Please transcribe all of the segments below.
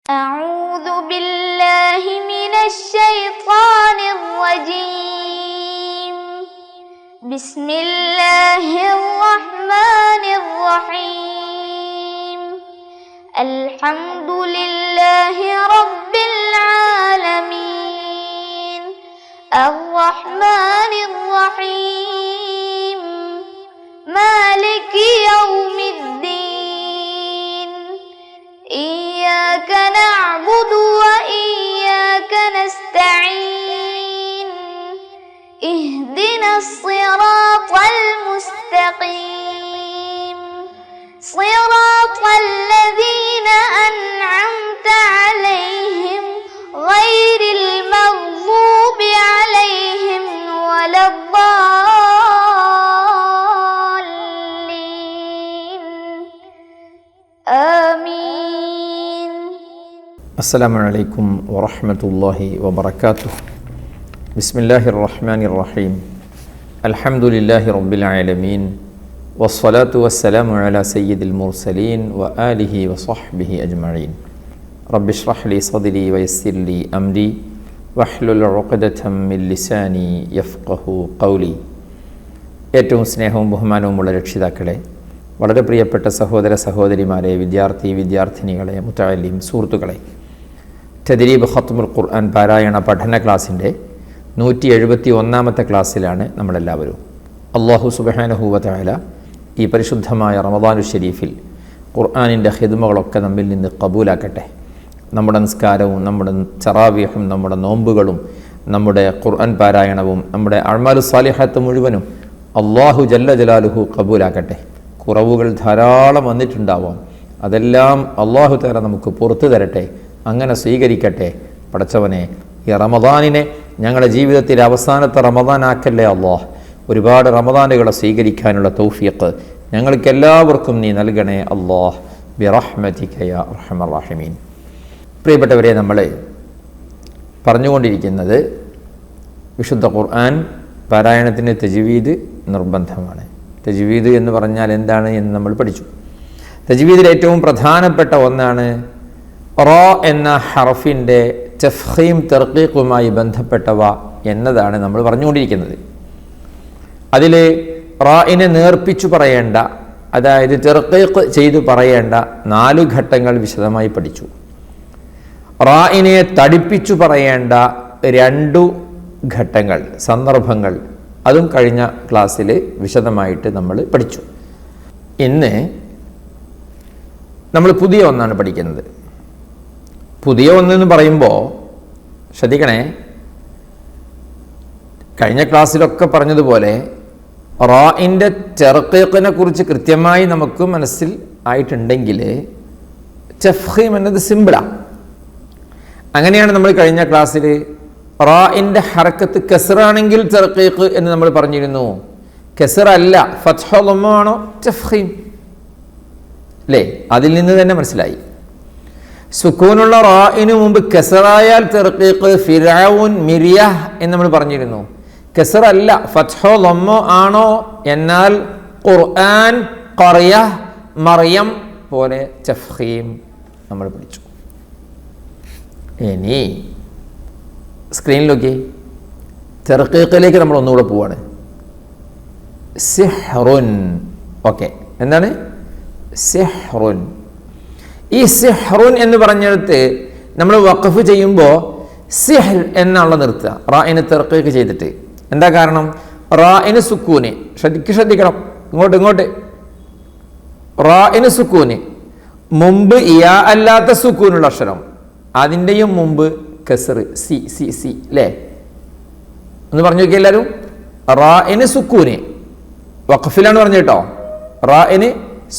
أعوذ بالله من الشيطان الرجيم. بسم الله الرحمن الرحيم. الحمد لله رب العالمين. الرحمن الرحيم. مالك يوم الدين. إياك نعبد وإياك نستعين. اهدنا الصراط المستقيم. صراط الذين أنعمت عليهم غير المغضوب عليهم ولا الضالين. آمين. അസ്സലാമു അലൈക്കും വറഹ്മത്തുള്ളാഹി വബറകാതുഹു. ബിസ്മില്ലാഹിർ റഹ്മാനിർ റഹീം. അൽഹംദുലില്ലാഹി റബ്ബിൽ ആലമീൻ. വസ്സലാത്തു വസ്സലാമു അലാ സയ്യിദിൽ മുർസലീൻ വആലിഹി വസ്വഹ്ബിഹി അജ്മഈൻ. റബ്ബി ഇശ്റഹ് ലി സദ്രി വയസ്സിർ ലി അംരി വഹ്ലുൽ ഉഖ്ദതം മിൻ ലിസാനി യഫ്ഖഹു ഖൗലി. ഏറ്റവും സ്നേഹവും ബഹുമാനവുമുള്ള രക്ഷിതാക്കളെ, വളരെ പ്രിയപ്പെട്ട സഹോദര സഹോദരിമാരെ, വിദ്യാർത്ഥിനികളെ, മുതഅല്ലിം സുഹൃത്തുക്കളെ, തദ്രീബ് ഖത്മുൽ ഖുർആൻ പാരായണ പഠന ക്ലാസ്സിൻ്റെ 171ാമത്തെ ക്ലാസ്സിലാണ് നമ്മളെല്ലാവരും. അല്ലാഹു സുബ്ഹാനഹു വ തആല ഈ പരിശുദ്ധമായ റമദാനു ശരീഫിൽ ഖുർആനിൻ്റെ ഖിദ്മകളൊക്കെ നമ്മിൽ നിന്ന് കബൂലാക്കട്ടെ. നമ്മുടെ നിസ്കാരവും നമ്മുടെ തറാവീഹും നമ്മുടെ നോമ്പുകളും നമ്മുടെ ഖുർആൻ പാരായണവും നമ്മുടെ അഅ്മാലു സ്വാലിഹാത്ത് മുഴുവനും അല്ലാഹു ജല്ല ജലാലുഹു കബൂലാക്കട്ടെ. കുറവുകൾ ധാരാളം വന്നിട്ടുണ്ടാവാം, അതെല്ലാം അല്ലാഹു തആല നമുക്ക് പുറത്തു തരട്ടെ, അങ്ങനെ സ്വീകരിക്കട്ടെ. പടച്ചവനെ, ഈ റമദാനിനെ ഞങ്ങളുടെ ജീവിതത്തിലെ അവസാനത്തെ റമദാനാക്കല്ലേ അല്ലാഹ്. ഒരുപാട് റമദാനുകളെ സ്വീകരിക്കാനുള്ള തൗഫീഖ് ഞങ്ങൾക്കെല്ലാവർക്കും നീ നൽകണേ അല്ലാഹ്, ബിറഹ്മതിക യാ അർഹമർ റഹീമീൻ. പ്രിയപ്പെട്ടവരെ, നമ്മൾ പറഞ്ഞുകൊണ്ടിരിക്കുന്നത് വിശുദ്ധ ഖുർആൻ പാരായണത്തിന് തജ്വീദ് നിർബന്ധമാണ്. തജ്വീദ് എന്ന് പറഞ്ഞാൽ എന്താണ് എന്ന് നമ്മൾ പഠിച്ചു. തജ്വീദിൽ ഏറ്റവും പ്രധാനപ്പെട്ട ഒന്നാണ് റാ എന്ന ഹർഫിൻ്റെ തഫ്ഖീം തർഖീഖുമായി ബന്ധപ്പെട്ടവ എന്നതാണ് നമ്മൾ പറഞ്ഞുകൊണ്ടിരിക്കുന്നത്. അതിൽ റാഇനെ നേർപ്പിച്ചു പറയേണ്ട, അതായത് തർഖീഖ് ചെയ്തു പറയേണ്ട 4 ഘട്ടങ്ങൾ വിശദമായി പഠിച്ചു. റാഇനെ തടിപ്പിച്ചു പറയേണ്ട 2 ഘട്ടങ്ങൾ, സന്ദർഭങ്ങൾ, അതും കഴിഞ്ഞ ക്ലാസ്സിൽ വിശദമായിട്ട് നമ്മൾ പഠിച്ചു. ഇന്ന് നമ്മൾ പുതിയ ഒന്നാണ് പഠിക്കുന്നത്. പുതിയ ഒന്നെന്ന് പറയുമ്പോൾ ശ്രദ്ധിക്കണേ, കഴിഞ്ഞ ക്ലാസ്സിലൊക്കെ പറഞ്ഞതുപോലെ റാഇൻ്റെ തർഖീഖിനെ കുറിച്ച് കൃത്യമായി നമുക്ക് മനസ്സിൽ ആയിട്ടുണ്ടെങ്കിൽ തഫ്ഖീം എന്നത് സിമ്പിളാണ്. അങ്ങനെയാണ് നമ്മൾ കഴിഞ്ഞ ക്ലാസ്സിൽ റാഇൻ്റെ ഹർക്കത്ത് കസ്റാണെങ്കിൽ തർഖീഖ് എന്ന് നമ്മൾ പറഞ്ഞിരുന്നു. കസ്റ അല്ല, ഫത്ഹ ദമ്മ ആണോ തഫ്ഖീം അല്ലേ? അതിൽ നിന്ന് തന്നെ മനസ്സിലായി. സുക്കൂനുള്ള റാഇനു മുമ്പ് കസ്റായാൽ തർഖീഖ്, ഫിർഔൻ, മിരിയഹ് എന്ന് നമ്മൾ പറഞ്ഞിരുന്നു. കസ്റ അല്ല, ഫത്ഹ ദമ്മ ആണോ എന്നാൽ ഖുർആൻ, ഖറിയ, മറിയം പോലെ തഫ്ഖീം നമ്മൾ പഠിച്ചു. ഇനി സ്ക്രീനിലൊക്കെ തർഖീഖിലേക്ക് നമ്മൾ ഒന്നുകൂടെ പോവാണ്. സിഹ്റുൻ. ഓക്കെ, എന്താണ് സിഹ്റുൻ? ഈ സിഹ്റുൻ എന്ന് പറഞ്ഞെടുത്ത് നമ്മൾ വഖഫ് ചെയ്യുമ്പോൾ സിഹ്ർ എന്നുള്ള നിർത്തുക, റാഇനെ തർഖീഖ് ചെയ്തിട്ട്. എന്താ കാരണം? റാഇന് സുക്കൂന്, ശ്രദ്ധിക്കണം, ഇങ്ങോട്ട് റാഇന് സുക്കൂന് മുമ്പ് യാ അല്ലാത്ത സുക്കൂനുള്ള അക്ഷരം, അതിൻ്റെയും മുമ്പ് കസ്ർ, സി സി സി അല്ലേ? ഒന്ന് പറഞ്ഞു നോക്കിയ എല്ലാവരും. റാഇന് സുക്കൂന്, വഖഫിലാണ് പറഞ്ഞു കേട്ടോ. റാഇന്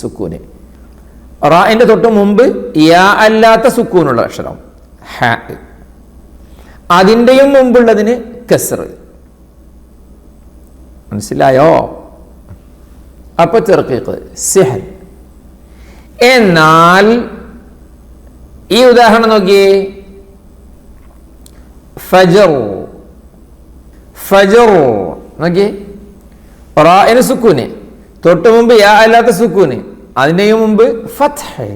സുക്കൂന്, റാഇൻ്റെ തൊട്ട് മുമ്പ് യാ അല്ലാത്ത സുക്കൂനുള്ള അക്ഷരം ഹ, അതിൻ്റെയും മുമ്പുള്ളതിന് കസ്ർ. മനസ്സിലായോ? അപ്പൊ തർഖീഖ് സിഹ്ർ. എന്നാൽ ഈ ഉദാഹരണം നോക്കിയേ, ഫജർ. ഫജർ നോക്കിയേ, റാഇന് സുക്കൂന്, തൊട്ട് മുമ്പ് യാ അല്ലാത്ത സുക്കൂന്, അതിൻ്റെയും മുമ്പ് ഫത്ഹ്,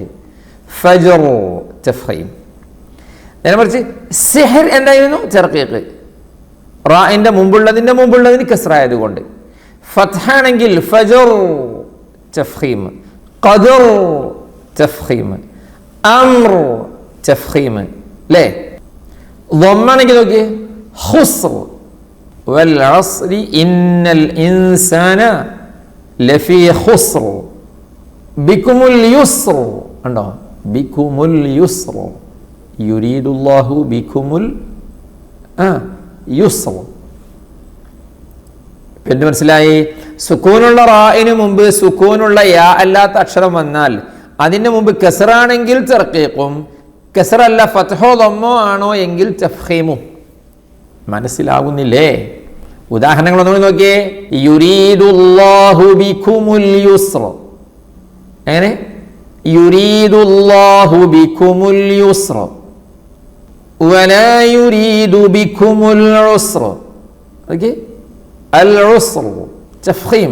ഫജർ തഫ്ഖീം. നേരെ മറിച്ച് സിഹർ എന്തായിരുന്നു? തർഖീഖ്. റാഇന്റെ മുമ്പുള്ളതിന് കസ്റായതുകൊണ്ട്. ഫത്ഹാണെങ്കിൽ ഫജർ തഫ്ഖീം, ഖദർ തഫ്ഖീം, അംർ തഫ്ഖീം അല്ലേ? ളമ്മാണെങ്കിൽ നോക്കിയേ ഖുസ്ർ വൽ അസ്രി ഇന്നൽ ഇൻസാന ലഫീ ഖുസ്ർ ബികുമുൽ യുസ്ർ ഉണ്ടോ? ബികുമുൽ യുസ്ർ യുരീദുല്ലാഹു ബികുമുൽ യുസ്ർ. പിന്നെ മനസ്സിലായി? സുക്കൂനുള്ള റായിന് മുമ്പ് സുക്കൂനുള്ള യാ അല്ലാത്ത അക്ഷരം വന്നാൽ അതിന് മുമ്പ് കസറാണെങ്കിൽ തർക്കീഖും, കസറല്ല ഫത്ഹോ ദമ്മോ ആണോ എങ്കിൽ തഫ്ഖീമും. മനസ്സിലാവുന്നില്ലേ? ഉദാഹരണങ്ങൾ ഒന്നുകൂടി നോക്കിയേ. യുരീദുല്ലാഹു ബികുമുൽ യുസ്ർ. എങ്ങനെ? യുരീദുല്ലാഹു ബികുമുൽ യുസ്ർ വലാ യുരീദു ബികുമുൽ ഉസ്ർ. ഓക്കേ, അൽ ഉസ്ർ തഫ്ഖീം.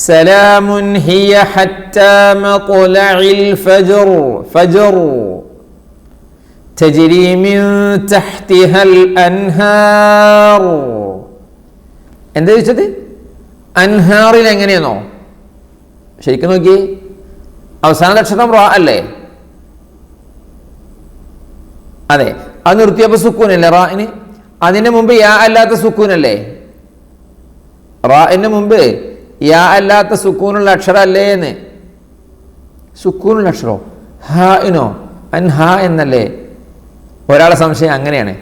സലാമുൻ ഹിയ ഹത്താ മത്ലഇൽ ഫജ്ർ ഫജ്ർ തജ്രി മിൻ തഹ്തിഹൽ അൻഹാർ. എന്താ ചോദിച്ചത്? അൻഹാറിൽ എങ്ങനെയാണോ? ശരിക്കും നോക്കി, അവസാന അക്ഷരം റാ അല്ലേ? അതെ, അത് നിർത്തിയപ്പോൾ സുക്കൂനല്ലേ റാഇന്? അതിന് മുമ്പ് യാ അല്ലാത്ത സുക്കൂനല്ലേ? റാഇന് മുമ്പ് യാ അല്ലാത്ത സുക്കൂനുള്ള അക്ഷരം അല്ലേ എന്ന്. സുക്കൂനുള്ള അക്ഷരോ ഹാഇനോ? അൻഹ എന്നല്ലേ? ഒരാളെ സംശയം അങ്ങനെയാണ്.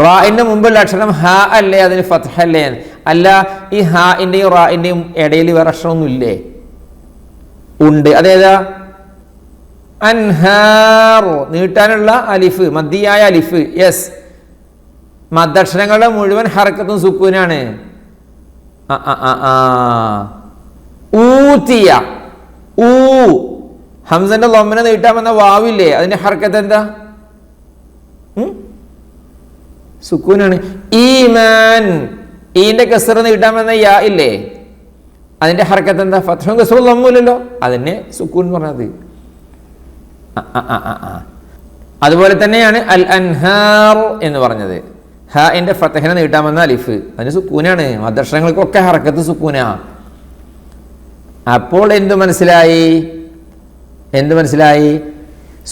റാഇന്റെ മുമ്പുള്ള അക്ഷരം ഹാ അല്ലേ, അതിന് ഫത്ഹ അല്ലേ? അല്ല, ഈ ഹാഇന്റെയും റാഇന്റെയും ഇടയിൽ വേറെ അക്ഷരമൊന്നും ഇല്ലേ? ഉണ്ട്. അതേതാ? അൻഹാർ, നീട്ടാനുള്ള അലിഫ്, മദ്ദിയായ അലിഫ്. യെസ്, മദ്ദക്ഷരങ്ങളുടെ മുഴുവൻ ഹർക്കത്തും സുക്കൂനാണ്. ഊതിയ, ഊ ഹംസന്റെ ലൊമ്മനെ നീട്ടാമെന്ന വാവില്ലേ, അതിന്റെ ഹർക്കത്ത് എന്താ? സുക്കൂനാണ്. ഈമാൻ, ഈന്റെ കസറ നീട്ടാമെന്ന യാ ഇല്ലേ, അതിന്റെ ഹർക്കത്ത് എന്താ? ഫത്ഹും കസറും ലൊമ്മില്ലല്ലോ, അതിനെ സുക്കൂൻ എന്ന് പറഞ്ഞത്. അതുപോലെ തന്നെയാണ് അൽ അൻഹാർ എന്ന് പറഞ്ഞത്. ഹാഇന്റെ ഫത്ഹിനെ നീട്ടാമെന്ന അലിഫ്, അതിന് സുക്കൂനാണ്. മദ്ദക്ഷരങ്ങൾക്കൊക്കെ ഹർക്കത്ത് സുക്കൂനാ. അപ്പോൾ എന്ത് മനസ്സിലായി?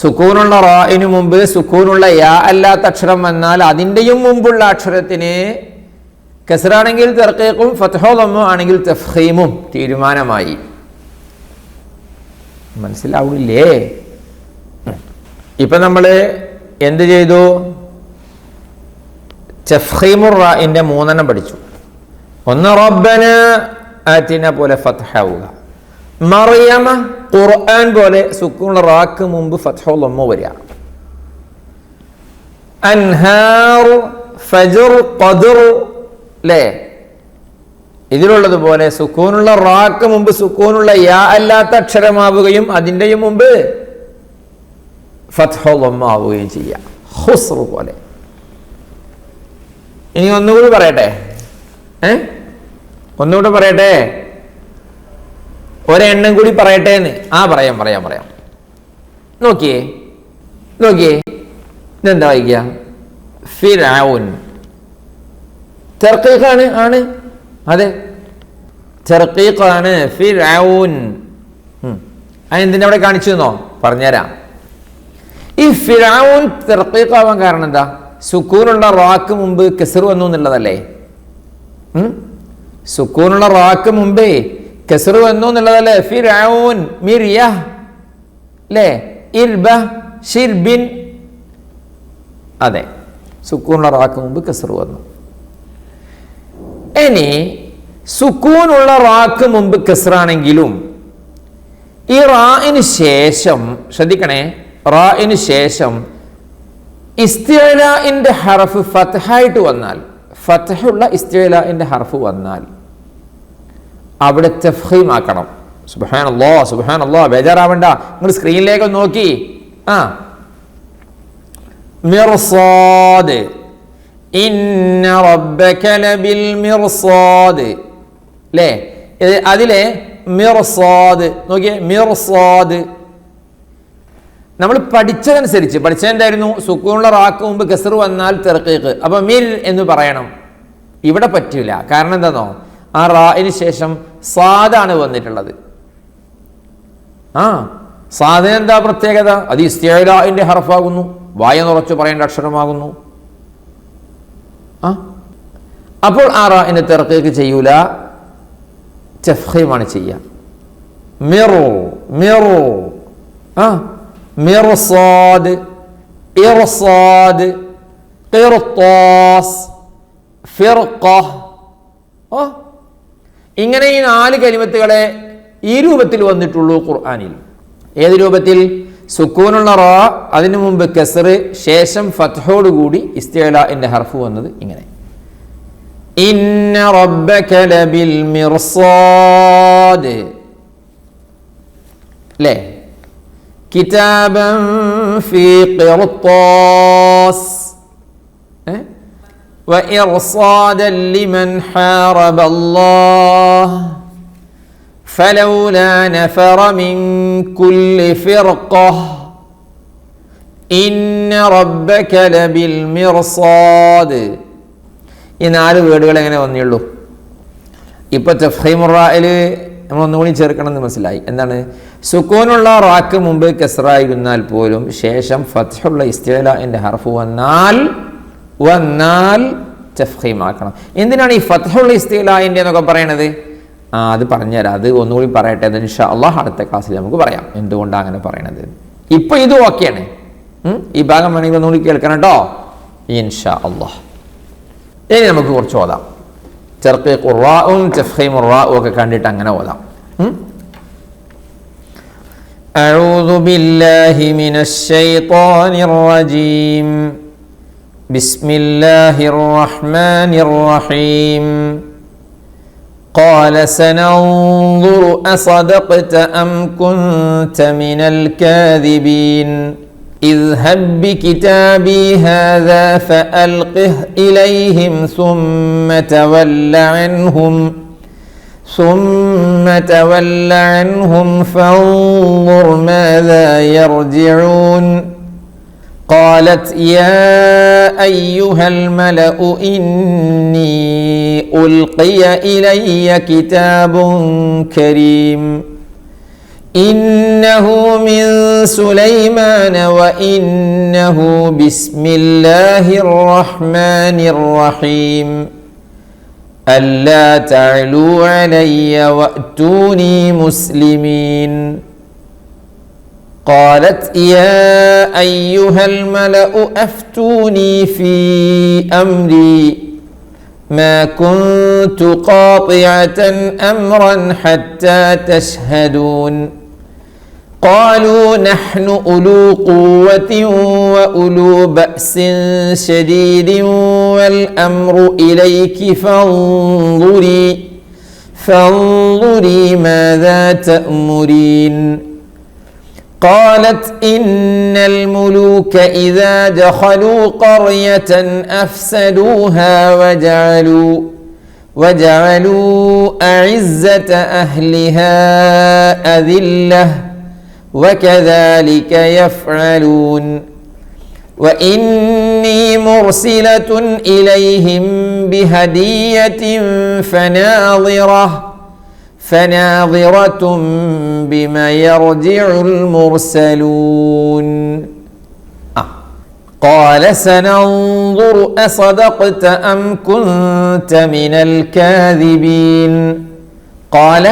സുക്കൂനുള്ള റാഇനു മുമ്പ് സുക്കൂനുള്ള യാ അല്ലാത്ത അക്ഷരം വന്നാൽ അതിൻ്റെയും മുമ്പുള്ള അക്ഷരത്തിന് കസ്റാണെങ്കിൽ തർക്കീഖും ഫത്ഹോ ദമ്മോ ആണെങ്കിൽ തഫ്ഖീമും. തീരുമാനമായി. മനസ്സിലാവില്ലേ? ഇപ്പൊ നമ്മൾ എന്ത് ചെയ്തു? തഫ്ഖീമുർ റാഇന്റെ 3 പഠിച്ചു. ഒന്ന് റബ്ബന ആതിന പോലെ ഫത്ഹാവുക, മറിയമ ഖുർആൻ പോലെ സുക്കൂനുള്ള റാക്ക് മുമ്പ് ഫത്ഹോ ദമ്മോ വരിക, അൻഹാർ ഫജ്ർ ഖദർ അല്ലേ? ഇതിലുള്ളതുപോലെ സുക്കൂനുള്ള റാക്ക് മുമ്പ് സുക്കൂനുള്ള യാ അല്ലാത്ത അക്ഷരമാവുകയും അതിൻ്റെയും മുമ്പ് ഫത്ഹോ ദമ്മ ആവുകയും ചെയ്യാം. ഖുസ്ർ പോലെ. ഇനി ഒന്നുകൂടി പറയട്ടെ, ഒന്നുകൂടി പറയട്ടെ, ഒരെണ്ണം കൂടി പറയട്ടെ എന്ന്. പറയാം. നോക്കിയേ ഇതെന്താ വായിക്കുക? ഫിർഔൻ. തർക്കീഖാണ്, ആണ്, അതെ, തർക്കീഖാണ്. ഫിർഔൻ. അതെന്തിനാ അവിടെ കാണിച്ചു എന്നോ? പറഞ്ഞുതരാം. ഈ ഫിർഔൻ തർക്കീഖാവാൻ കാരണം എന്താ? സുക്കൂനുള്ള റാക്ക് മുമ്പ് കസ്ർ വന്നു എന്നുള്ളതല്ലേ? സുക്കൂനുള്ള റാക്ക് മുമ്പേ കസ്ർ വന്നു എന്നുള്ളതല്ലേ? ഫിർഔൻ, മിർയ അല്ലേ? ഇർബ, ഷിർബിൻ. അതെ, സുക്കൂനുള്ള റാക്ക് മുമ്പ് കസ്ർ വന്നു. ഇനി സുക്കൂനുള്ള റാക്ക് മുമ്പ് കസ്റാണെങ്കിലും ഈ റാഇന് ശേഷം ശ്രദ്ധിക്കണേ, റാഇന് ശേഷം ഇസ്തിഅലാഇന്റെ ഹർഫ് ഫത്ഹായിട്ട് വന്നാൽ, ഫത്ഹുള്ള ഇസ്തിഅലാഇന്റെ ഹർഫ് വന്നാൽ അവിടെ തഫ്ഖീം ആക്കണം. സുബ്ഹാനല്ലാഹ്, ബേജാറാവണ്ട. നിങ്ങൾ സ്ക്രീനിലേക്ക് നോക്കി. മിർസാദ്, ഇന്ന റബ്ബക ലബിൽ മിർസാദ് അല്ലേ? അതിലെ മിർസാദ് നോക്കിയേ, മിർസാദ്. നമ്മൾ പഠിച്ചതെന്തായിരുന്നു? സുക്കൂനുള്ള റാക്ക് മുമ്പ് കസർ വന്നാൽ തെർക്കീക്ക്, അപ്പൊ മിൽ എന്ന് പറയണം. ഇവിടെ പറ്റില്ല. കാരണം എന്താണോ? ആ റായിന് ശേഷം സാദാണ് വന്നിട്ടുള്ളത്. സാദിന് എന്താ പ്രത്യേകത? അത് ഇസ്തിഅലാഇന്റെ ഹർഫാകുന്നു, വായ നിറച്ചു പറയേണ്ട അക്ഷരമാകുന്നു. അപ്പോൾ ആ റായിനെ തെർക്കീക്ക് ചെയ്യൂല, തഫ്ഖീമാണ് ചെയ്യുക. മിറു മിറു മിർസാദ്, ഇർസാദ്, ഖിർത്താസ്, ഫിർഖ. ഇങ്ങനെ ഈ 4 കലിമത്തുകളെ ഈ രൂപത്തിൽ വന്നിട്ടുള്ളൂ ഖുർആനിൽ. ഏത് രൂപത്തിൽ? സുക്കൂനുള്ള റാ, അതിനു മുമ്പ് കസ്ർ, ശേഷം ഫത്ഹോട് കൂടി ഇസ്തിഅലാഇന്റെ ഹർഫ് വന്നത് ഇങ്ങനെ. ഇന്ന റബ്ബക ലബിൽ മിർസാദ്, ല്ലേ? കിതാബൻ ഫീ ഖിർത്താസ് വഇർസാദൻ ലിമൻ ഹാറബ അല്ലാഹ് ഫലൗലാ നഫറ മിൻ കുല്ലി ഫിർഖഹ് ഇന്ന റബ്ബക ലബിൽ മിർസാദ്. ഈ 4 വേർഡുകൾ എങ്ങനെ വന്നുള്ളൂ? ഇപ്പൊ തഫ്ഖീമുർ റാഇല് നമ്മൾ ഒന്നുകൂടി ചേർക്കണം എന്ന് മനസ്സിലായി. എന്താണ്? സുക്കൂനുള്ള റാക്ക് മുമ്പ് കസ്റായിരുന്നാൽ പോലും ശേഷം ഫത്ഹുള്ള ഇസ്തിഅലാഇന്റെ ഹർഫ് വന്നാൽ തഫ്ഖീമാക്കണം. എന്തിനാണ് ഈ ഫത്ഹുള്ള ഇസ്തിഅലാഇന്റെ എന്നൊക്കെ പറയണത്? അത് പറഞ്ഞുതരാം. അത് ഒന്നുകൂടി പറയട്ടെ. അത് ഇൻഷാ അല്ലാഹ് അടുത്ത ക്ലാസ്സിൽ നമുക്ക് പറയാം എന്തുകൊണ്ടാണ് അങ്ങനെ പറയണത്. ഇപ്പൊ ഇത് ഓക്കെയാണ്. ഈ ഭാഗം വേണമെങ്കിൽ ഒന്നുകൂടി കേൾക്കണം കേട്ടോ, ഇൻഷാ അല്ലാഹ്. ഇനി നമുക്ക് കുറച്ച് ഓതാം. തർഖീഖുർ റാഉം തഫ്ഖീമുർ റാഉം ഒക്കെ കണ്ടിട്ട് അങ്ങനെ ഓതാം. അഊദു ബില്ലാഹി മിനശ് ശൈത്വാനിർ റജീം. ബിസ്മില്ലാഹിർ റഹ്മാനിർ റഹീം. قال سننظر أصدقت أم كنت من الكاذبين اذهب بكتابي هذا فألقه إليهم ثم تول عنهم فانظر ماذا يرجعون قالت يا أيها الملأ إني ألقي إلي كتاب كريم إنه من سليمان وإنه بسم الله الرحمن الرحيم ألا تعلوا علي وأتوني مسلمين قالت يا أيها الملأ أفتوني في أمري ما كنت قاطعة أمرا حتى تشهدون قالوا نحن أولو قوة وأولو بأس شديد والأمر إليك فانظري ماذا تأمرين قالت إن الملوك إذا دخلوا قرية أفسدوها وجعلوا أعزة أهلها أذلة وكذلك يفعلون وإني مرسلة إليهم بهدية فناظرة بما يرجع المرسلون قال سننظر أصدقت أم كنت من الكاذبين قال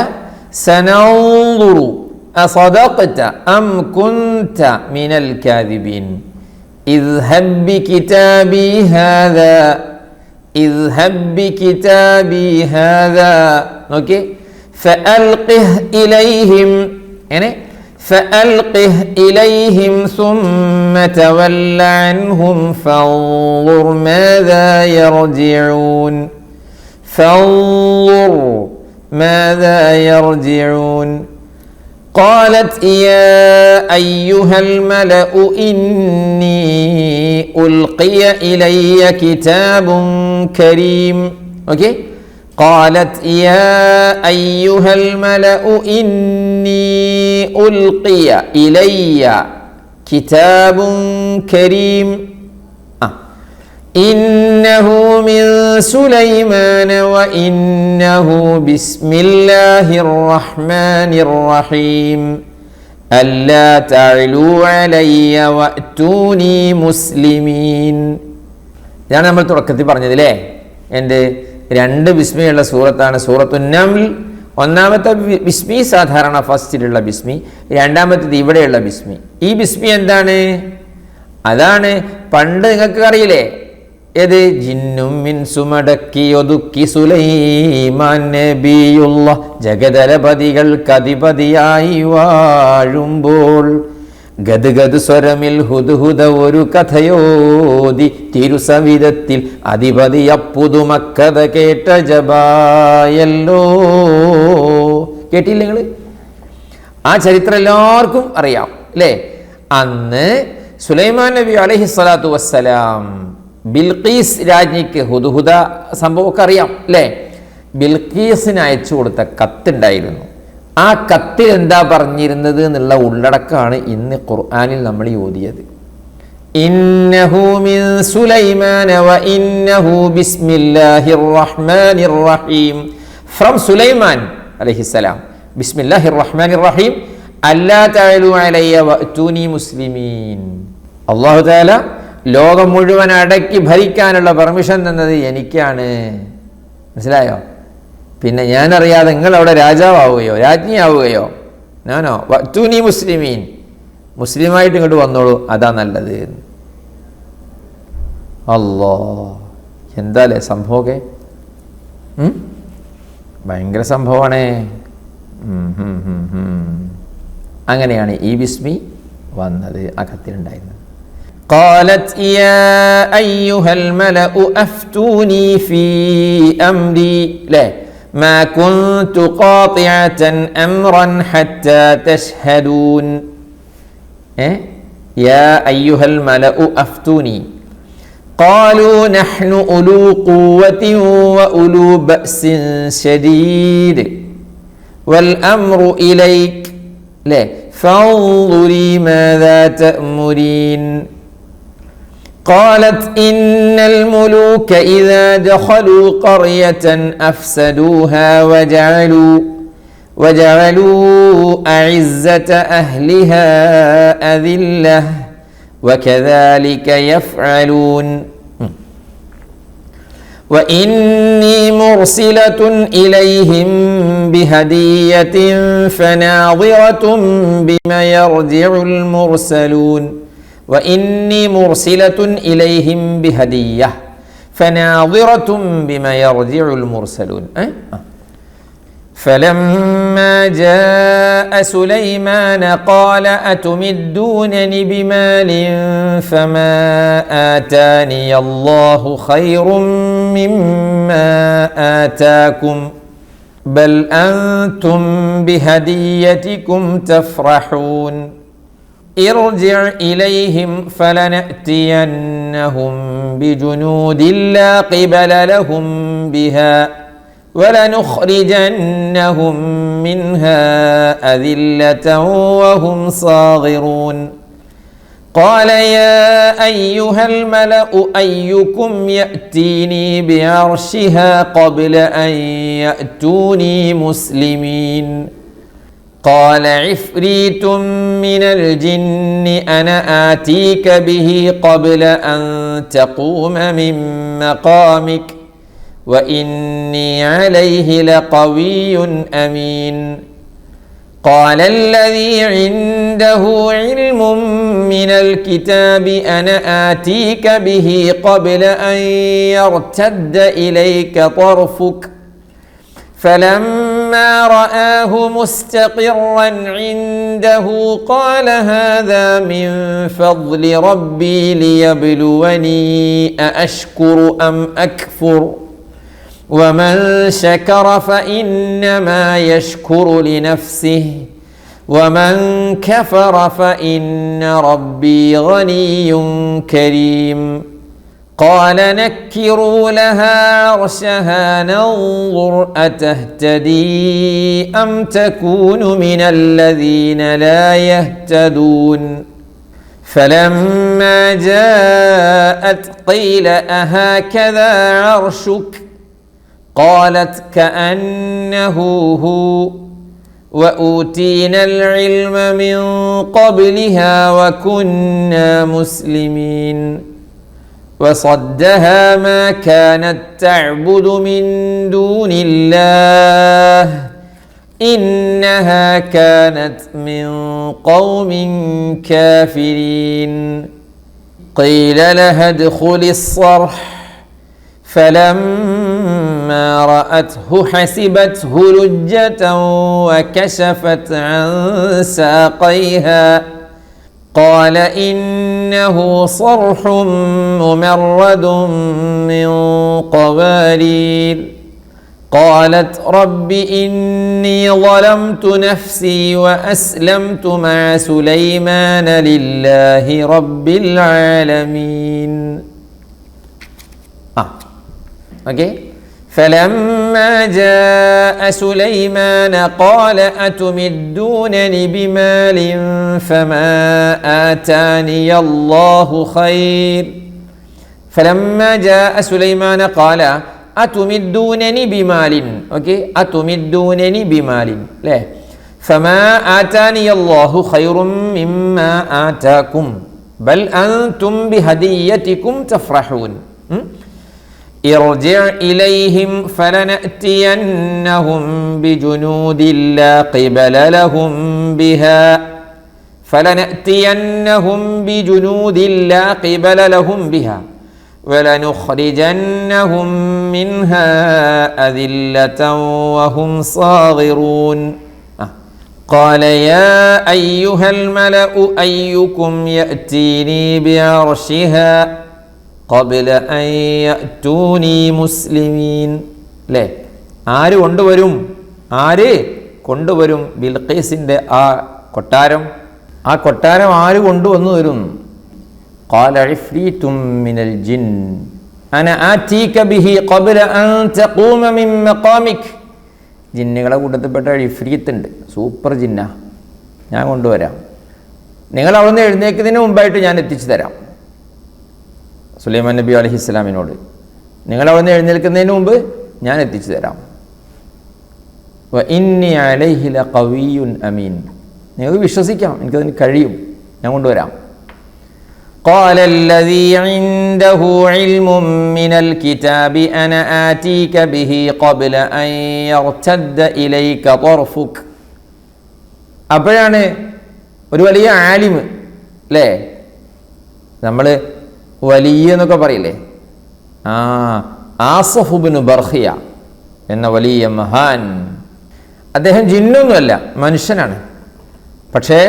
سننظر أصدقت أم كنت من الكاذبين اذهب بكتابي هذا أوكي فألقه إليهم ثم تول عنهم فانظر ماذا يرجعون قالت يا أيها الملأ إني ألقي إلي كتاب كريم أوكي قالت يا أيها الملأ إني ألقي إلي കിതാബുൻ കരീം. ഇന്നഹു മിൻ സുലൈമാന വ ഇന്നഹു ബിസ്മില്ലാഹിർ റഹ്മാനിർ റഹീം അല്ലാ തഅലൂ അലയ്യ വഅ്തൂനി മുസ്ലിമീൻ. ഇതാണ് നമ്മൾ തുടക്കത്തിൽ പറഞ്ഞതില്ലേ, എൻ്റെ 2 ബിസ്മിയുള്ള സൂറത്താണ് സൂറത്തുൻ നംൽ. ഒന്നാമത്തെ ബിസ്മി സാധാരണ ഫസ്റ്റിലുള്ള ബിസ്മി, രണ്ടാമത്തേത് ഇവിടെയുള്ള ബിസ്മി. ഈ ബിസ്മി എന്താണ്? അതാണ് പണ്ട് നിങ്ങൾക്ക് അറിയില്ലേ, ഏത് ജിന്നും മിൻസുമടക്കി ഒതുക്കി സുലൈമാൻ നബിയുള്ള ജഗതലപതികൾക്കധിപതിയായി വാഴുമ്പോൾ ഗദ്ഗദ് സ്വരമിൽ ഹുദ്ഹുദ ഒരു കഥയോതി തിരുസവിധത്തിൽ അധിപതിയപ്പുതുമക്കഥ കേട്ട ജബായല്ലോ. കേട്ടില്ല നിങ്ങൾ? ആ ചരിത്രം എല്ലാവർക്കും അറിയാം അല്ലേ? അന്ന് സുലൈമാൻ നബി അലൈഹിസ്സലാത്തു വസ്സലാം ബിൽഖീസ് രാജ്ഞിക്ക് ഹുദ്ഹുദ സംഭവമൊക്കെ അറിയാം അല്ലേ? ബിൽഖീസിന് അയച്ചു കൊടുത്ത കത്തുണ്ടായിരുന്നു. ആ കത്തിൽ എന്താ പറഞ്ഞിരുന്നത് എന്നുള്ള ഉള്ളടക്കമാണ് ഇന്ന് ഖുർആനിൽ നമ്മൾ ഓതിയത്. ഇന്നഹു മിൻ സുലൈമാന വ ഇന്നഹു ബിസ്മില്ലാഹിർ റഹ്മാനിർ റഹീം. ഫ്രം സുലൈമാൻ അലൈഹിസ്സലാം, ബിസ്മില്ലാഹിർ റഹ്മാനിർ റഹീം അല്ലാ തഅലൂ അലയ്യ വഅ്തൂനി മുസ്ലിമീൻ. അല്ലാഹു തആല ലോകം മുഴുവൻ അടക്കി ഭരിക്കാനുള്ള പെർമിഷൻ തന്നത് എനിക്കാണ്. മനസ്സിലായോ? പിന്നെ ഞാനറിയാതെ നിങ്ങൾ അവിടെ രാജാവുകയോ രാജ്ഞിയാവുകയോ? ഞാനോ വഅ്തൂനി മുസ്ലിമീൻ, മുസ്ലിമായിട്ട് ഇങ്ങോട്ട് വന്നോളൂ, അതാ നല്ലത്. അല്ലാ, എന്താല്ലേ സംഭവമൊക്കെ? ഭയങ്കര സംഭവമാണേ. അങ്ങനെയാണ് ഈ ബിസ്മി വന്നത്, ആ കത്തിലുണ്ടായിരുന്നത്. قالت يا أيها الملأ أفتوني في أمري لا ما كنت قاطعة أمرا حتى تشهدون. يا أيها الملأ أفتوني قالوا نحن أولو قوة وأولو بأس شديد والأمر إليك لا فانظري ماذا تأمرين. قالت إن الملوك إذا دخلوا قرية أفسدوها وجعلوا أعزة أهلها أذلة وكذلك يفعلون. وإني مرسلة إليهم بهدية فناظرة بما يرجع المرسلون. وإني مرسلة إليهم بهدية فناظرة بما يرجع المرسلون. فلما جاء سليمان قال أتمدونني بمال فما آتاني الله خير مما آتاكم بل أنتم بهديتكم تفرحون. ارجع إليهم فلنأتينهم بجنود لا قبل لهم بها ولنخرجنهم منها أذلة وهم صاغرون. قال يا أيها الملأ أيكم يأتيني بعرشها قبل أن يأتوني مسلمين. قال عفريت من الجن أنا آتيك به قبل أن تقوم من مقامك وإني عليه لقوي أمين. قال الذي عنده علم من الكتاب أنا آتيك به قبل أن يرتد إليك طرفك فلما رآه مستقرا عنده قال هذا من فضل ربي ليبلوني أأشكر أم أكفر ومن شكر فإنما يشكر لنفسه ومن كفر فإن ربي غني كريم. قال نكروا لها عرشها ننظر أتهتدي أم تكون من الذين لا يهتدون. فلما جاءت قيل أهكذا عرشك قالت كأنه هو وأوتينا العلم من قبلها وكنا مسلمين وصدها ما كانت تعبد من دون الله إنها كانت من قوم كافرين قيل لها ادخل الصرح فلما رأته حسبته لجة وكشفت عن ساقيها قال إنه صرح ممرد من قوارير قالت رب إني ظلمت نفسي وأسلمت مع سليمان لله رب العالمين. Okay. فلما جاء سليمان قال أتمدونني بمال فما آتاني الله خير. فلما جاء سليمان قال أتمدونني بمال. Okay. أتمدونني بمال. لا. فما آتاني الله خير مما آتاكم بل أنتم بهديتكم تفرحون. ارجع إليهم فلنأتينهم بجنود لا قبل لهم بها ولنخرجنهم منها أذلة وهم صاغرون. قال يا أيها الملأ أيكم يأتيني بعرشها قبل أن يأتوني مسلمين. അല്ലേ, ആര് കൊണ്ടുവരും ബിൽഖീസിൻ്റെ ആ കൊട്ടാരം ആര് കൊണ്ടുവന്നു തരും? قال عفريت من الجن أنا آتيك به قبل أن تقوم من مقامك. ജിന്നുകളെ കൂട്ടത്തിൽപ്പെട്ട ഇഫ്രീത്ത് ഉണ്ട്, സൂപ്പർ ജിന്ന, ഞാൻ കൊണ്ടുവരാം. നിങ്ങൾ അവിടെ നിന്ന് എഴുന്നേൽക്കുന്നതിന് മുമ്പായിട്ട് ഞാൻ എത്തിച്ചു തരാം. സുലൈമാൻ നബി അലൈഹിസ്സലാമിനോട്, നിങ്ങൾ അവിടെ നിന്ന് എഴുന്നേൽക്കുന്നതിന് മുമ്പ് ഞാൻ എത്തിച്ചു തരാം. വ ഇന്നി അലൈഹി ലഖവിയ്യുൻ അമീൻ, നിങ്ങൾക്ക് വിശ്വസിക്കാം, എനിക്കതിന് കഴിയും, ഞാൻ കൊണ്ടുവരാം. قال الذي عنده علم من الكتاب أنا آتيك به قبل أن يرتد إليك طرفك. അപ്പോഴാണ് ഒരു വലിയ ആലിമ്, അല്ലേ, നമ്മൾ വലിയ എന്നൊക്കെ പറയില്ലേ, ആസഫ് ഇബ്നു ബർഖിയ എന്ന വലിയ മഹാൻ, അദ്ദേഹം ജിന്നൊന്നുമല്ല, മനുഷ്യനാണ്. പക്ഷേ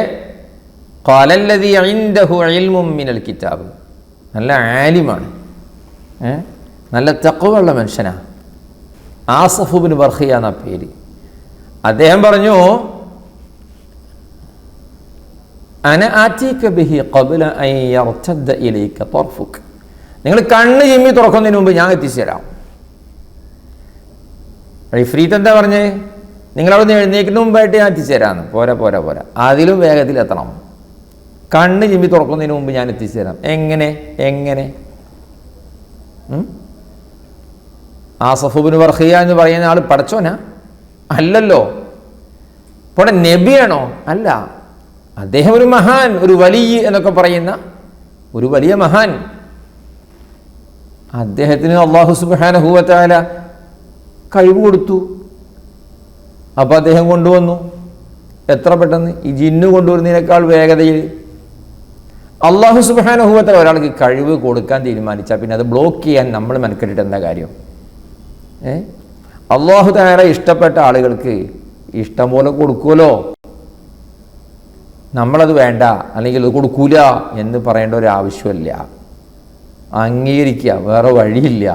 ഖാലല്ലദീ ഇൻദഹു ഇൽമും മിനൽ കിതാബ്, നല്ല ആലിമാണ്, നല്ല തഖ്വയുള്ള മനുഷ്യനാണ്. ആസഫ് ഇബ്നു ബർഖിയ എന്ന പേര്. അദ്ദേഹം പറഞ്ഞു, അന ആതീക ബിഹി ഖബ്ല അൻ യർതദ്ദ ഇലൈക തർഫുക, നിങ്ങൾ കണ്ണ് ചിമ്മി തുറക്കുന്നതിന് മുമ്പ് ഞാൻ എത്തിച്ചു തരാം. ഇഫ്രീത്ത് എന്താ പറഞ്ഞേ? നിങ്ങളവിടെ നിന്ന് എഴുന്നേൽക്കുന്ന മുമ്പായിട്ട് ഞാൻ എത്തിച്ചു തരാമെന്ന്. പോരാ, അതിലും വേഗത്തിൽ എത്തണം. കണ്ണ് ചിമ്മി തുറക്കുന്നതിന് മുമ്പ് ഞാൻ എത്തിച്ചു തരാം. എങ്ങനെ? ആസഫ് ഇബ്നു ബർഖിയ എന്ന് പറയുന്ന ആൾ പടച്ചോനാ? അല്ലല്ലോ. ഇവിടെ നബിയാണോ? അല്ല. അദ്ദേഹം ഒരു മഹാൻ, ഒരു വലിയ എന്നൊക്കെ പറയുന്ന ഒരു വലിയ മഹാൻ. അദ്ദേഹത്തിന് അല്ലാഹു സുബ്ഹാനഹു വ തആല കഴിവ് കൊടുത്തു. അപ്പോൾ അദ്ദേഹം കൊണ്ടുവന്നു. എത്ര പെട്ടെന്ന്! ഈ ജിന്നു കൊണ്ടുവരുന്നതിനേക്കാൾ വേഗതയിൽ. അല്ലാഹു സുബ്ഹാനഹു വ തആല ഒരാൾക്ക് കഴിവ് കൊടുക്കാൻ തീരുമാനിച്ചാൽ പിന്നെ അത് ബ്ലോക്ക് ചെയ്യാൻ നമ്മൾ മെനക്കെട്ടിട്ട് എന്താ കാര്യം? അല്ലാഹു തആല ഇഷ്ടപ്പെട്ട ആളുകൾക്ക് ഇഷ്ടം പോലെ കൊടുക്കുമല്ലോ. നമ്മളത് വേണ്ട, അല്ലെങ്കിൽ അത് കൊടുക്കൂല എന്ന് പറയേണ്ട ഒരു ആവശ്യമില്ല. അംഗീകരിക്കുക, വേറെ വഴിയില്ല.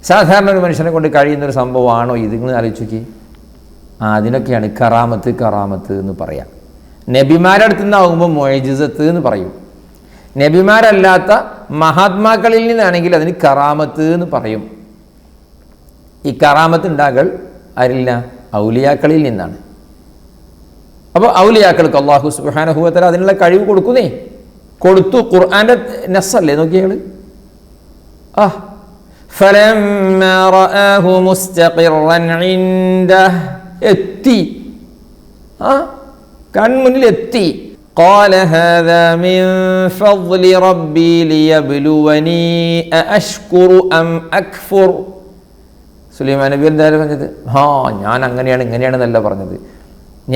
സാധാരണ ഒരു മനുഷ്യനെ കൊണ്ട് കഴിയുന്നൊരു സംഭവമാണോ ഇതിന്ന് ആലോചിക്ക്. അതിനൊക്കെയാണ് കറാമത്ത് എന്ന് പറയാം. നബിമാരുടെ അടുത്ത് നിന്നാകുമ്പോൾ മുഅ്ജിസത്ത് എന്ന് പറയും. നബിമാരല്ലാത്ത മഹാത്മാക്കളിൽ നിന്നാണെങ്കിൽ അതിന് കറാമത്ത് എന്ന് പറയും. ഈ കറാമത്ത് ഉണ്ടാകൽ ആരില്ല? ഔലിയാക്കളിൽ നിന്നാണ്. അപ്പോൾ ഔലിയാക്കൾക്ക് അല്ലാഹു സുബ്ഹാനഹു വ തആല അതിനുള്ള കഴിവ് കൊടുക്കുന്നേ, കൊടുത്തു. ഖുർആന്റെ നസ്സല്ലേ നോക്കിയാൽ, فلما رآه مستقرا عنده എത്തി, കൺമുന്നിൽ എത്തി. قال هذا من فضل ربي ليبلوني أأشكر أم أكفر. സുലൈമാൻ നബി എന്തായാലും പറഞ്ഞത്, ഞാൻ അങ്ങനെയാണ് ഇങ്ങനെയാണെന്നല്ല പറഞ്ഞത്,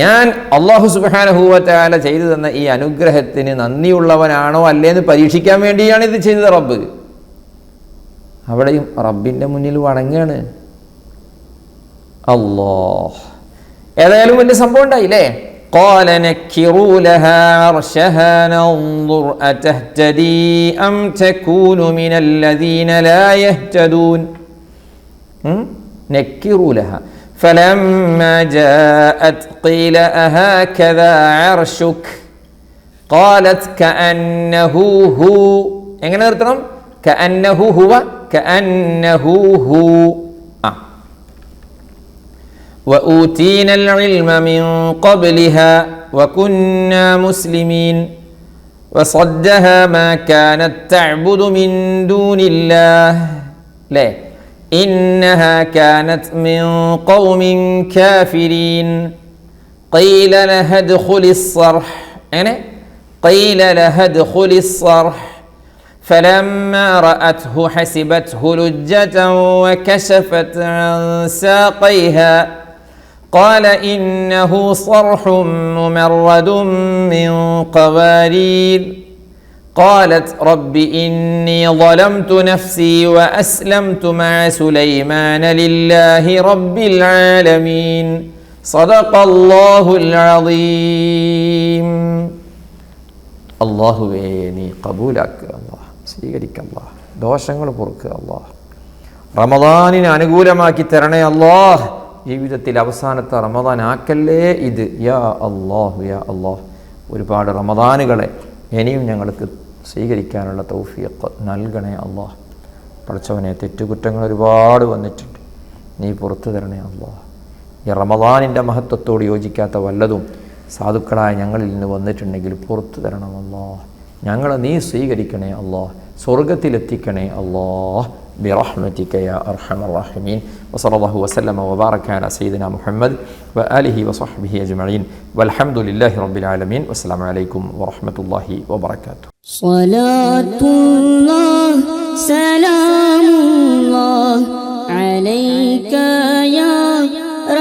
ഞാൻ അല്ലാഹു സുബ്ഹാനഹു വ തആല ചെയ്തു തന്ന ഈ അനുഗ്രഹത്തിന് നന്ദിയുള്ളവനാണോ അല്ലേന്ന് പരീക്ഷിക്കാൻ വേണ്ടിയാണ് ഇത് ചെയ്തത് റബ്ബ്. അവിടെയും റബ്ബിൻ്റെ മുന്നിൽ വണങ്ങാണ്. അല്ലാഹ്, ഏതായാലും വലിയ സംഭവം ഉണ്ടായില്ലേ. قال نكروا لها عرشها ننظر أتهتدي أم تكون من الذين لا يهتدون. نكروا لها فلما جاءت قيل أهكذا عرشك قالت كأنه هو. എങ്ങനെ നിർത്തണം? كأنه هو كأنه هو. وأوتينا العلم من قبلها وكنا مسلمين وصدها ما كانت تعبد من دون الله لا إنها كانت من قوم كافرين قيل لها ادخل الصرح. قيل لها ادخل الصرح فلما رأته حسبته لجة وكشفت عن ساقيها قال إنه صرح ممرد من قوارير قالت رب إني ظلمت نفسي وأسلمت مع سليمان لله رب العالمين صدق الله العظيم. അള്ളാഹുവേ നീ കബൂലാക്കുക, സ്വീകരിക്കുക, ദോഷങ്ങൾ പൊറുക്കുക, റമദാനിനെ അനുകൂലമാക്കി തരണേ അല്ലാഹ്. ജീവിതത്തിൽ അവസാനത്തെ റമദാൻ ആക്കല്ലേ ഇത്. യാ അല്ലാഹു യാ അല്ലാഹ്, ഒരുപാട് റമദാനുകളെ ഇനിയും ഞങ്ങൾക്ക് സ്വീകരിക്കാനുള്ള തൗഫീഖ് നൽകണേ അല്ലാഹ്. പഠിച്ചവനെ, തെറ്റുകുറ്റങ്ങൾ ഒരുപാട് വന്നിട്ടുണ്ട്, നീ പുറത്തു തരണേ അല്ലാഹ്. ഈ റമദാനിൻ്റെ മഹത്വത്തോട് യോജിക്കാത്ത വല്ലതും സാധുക്കളായ ഞങ്ങളിൽ നിന്ന് വന്നിട്ടുണ്ടെങ്കിൽ പുറത്തു തരണം അല്ലാഹ്. ഞങ്ങളെ നീ സ്വീകരിക്കണേ അല്ലാഹ്, സ്വർഗത്തിലെത്തിക്കണേ അല്ലാഹ്. برحمتك يا أرحم الراحمين. وصلى الله وسلم وبارك على سيدنا محمد وآله وصحبه أجمعين والحمد لله رب العالمين والسلام عليكم ورحمة الله وبركاته. صلاة الله سلام الله عليك يا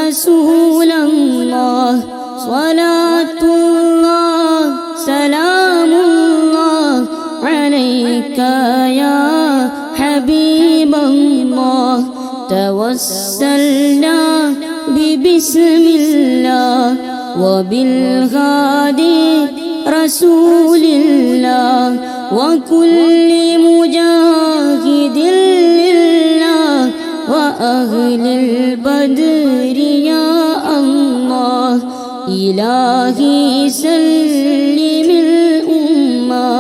رسول الله. صلاة الله سلام الله عليك يا حبيب الله. توسلنا ببسم الله وبالهادي رسول الله وكل مجاهد لله وأهل البدر يا الله. إلهي سلم الأمة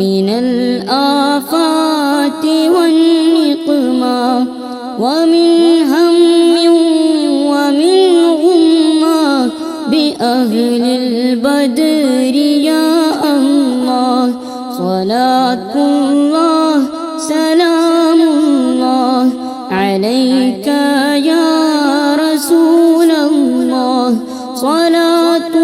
من الآفات والنقمة ومن هم ومن غمة بأهل البدر يا الله. صلاة الله سلام الله عليك يا رسول الله. صلاة